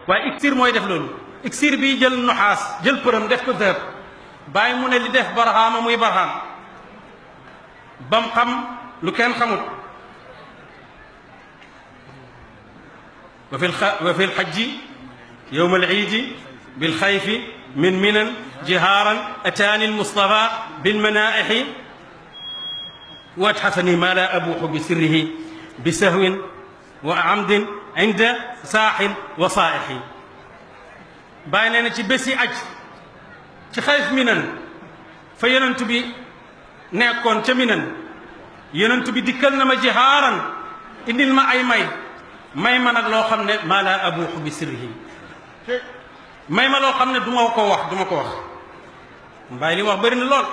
waaye iksir mooy def loolu iksir bi jël nuxaas jël përëm def ko dëhëb bàyyi mu ne li def barxaama muy barxaam bam xam lu kenn xamut wa fi lxajji yowma alciidi bilxayfi min minan jihaaran ataani almustafa bilmanaaixi wa atxafani ma la abuuxu bi sirrihi bi sahwin wa amdin inda saaxil wa saaixi bàyyi nee na ci bési aj ci xayf minan fa yonent bi nekkoon ca minan yonent bi dikkal na ma jihaaran indil ma ay may ma nag loo xam ne maa laa abuuxu bi sirrihi may ma loo xam ne du ma ko wax Baay li wax bëri na lool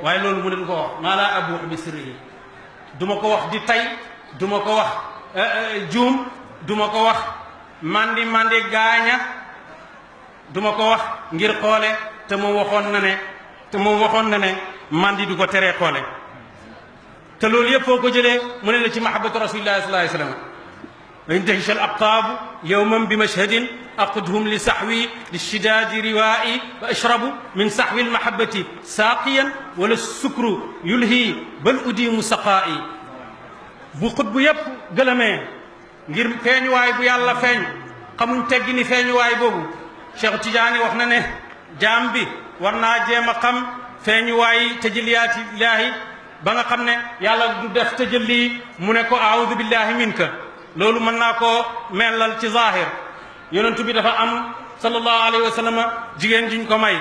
waaye loolu mu ne du ko wax maa laa abuuxu bi sirrihi du ma ko wax di tay du ma ko wax juum du ma ko wax mandi gaaña du ma ko wax ngir xoole te moom waxoon na ne mandi du ko teree xoole te loolu yëpp foo ko jëlee mu ne la ci mahabbatu rasulillahi sallallahu alayhi wa sallam intahish al aqtaabu yowman bi mashhadin aqdhum li saxwi lishidaadi riwaa'i wa ashrabu min saxwi almahabati saaqiyan wala sukru yulhi bal udimu saqaa'i bu xutbu yëpp gëlëmee ngir feeñuwaay bu yàlla feeñ xamuñ teggi ni feeñuwaay boobu Cheikh Tidiane wax na ne jaam bi war naa jéem a xam feeñuwaay tajaliyaati ilaahi ba nga xam ne yàlla du def tajalli mu ne ko aoudu billahi minka loolu mën naa koo mellal ci zahir yonentu bi dafa am sallallahu alayhi wa sallam jigéen jiñ ko may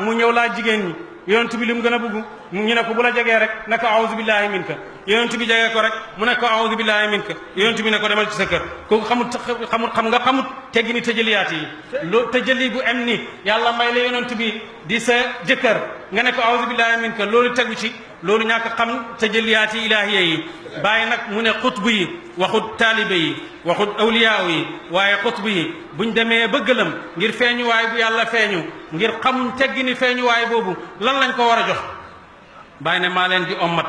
mu ñëw laaj jigéen ñi yonentu bi li mu gën a bëgg ñu ne ko bu la jegee rek ne ko aoudu billahi minka yonentu bi jegee ko rek mu ne ko aoudu billahi minka yonentu bi ne ko demal ci sa kër kooku xamut teggi ni tëjaliyaat yi loo tëjali bu em ni yàlla may la yonentu bi di sa jëkkër nga ne ko aoudu billahi minka loolu tegu ci loolu ñàkk xam tëjaliyaat yi ilaahiya yi bàyyi nag mu ne xutbu yi waxut taalibe yi waxut awliyaaw yi waaye xutbu yi buñ demee ba gëlëm ngir feeñuwaay bu yàlla feeñu ngir xamuñ teggi ni feeñuwaay boobu lan lañ ko war a jox bàyyi ne maa leen di ommat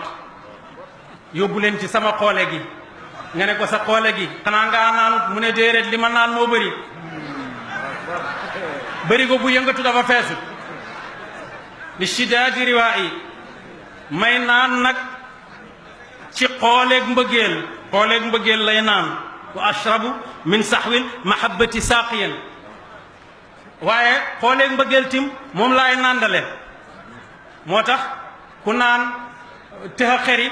yóbbu leen ci sama xoole gi nga ne ko sa xoole gi xanaa ngaa naanut mu ne déedéet li ma naan moo bëri ko bu yëngatu dafa feesu li shidaadi riwaa'i may naan nag ci xooleeg mbëggeel lay naan wa ashrabu min saxwil mahabbati saaqiyan waaye xooleeg mbëggeel tim moom laay nàndale moo tax ku naan tëxa xeri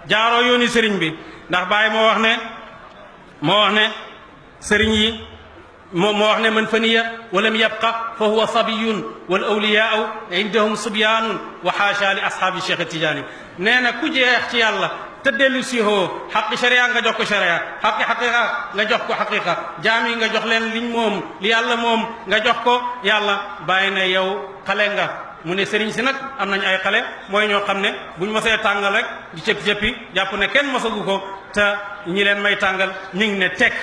jaaroo yooni sëriñ bi ndax Baay moo wax ne sëriñ yi moo wax ne man faniya walam yabqa fa huwa sabiyun wal awliyaau indahum subyaanun wa xaasha li ashaabi Cheikh Tidiane nee na ku jeex ci yàlla te dellu si hoo xaqi sharia nga jox ko sharia xaqi xaqiqa nga jox ko xaqiqa jaam yi nga jox leen liñ moom li yàlla moom nga jox ko yàlla bàyyi na yow xale nga mu ne sëriñ si nag am nañ ay xale mooy ñoo xam ne buñ mosee tàngal rek di cëppi-cëppi jàpp ne kenn mosagu ko te ñi leen may tàngal ñu ngi ne tekk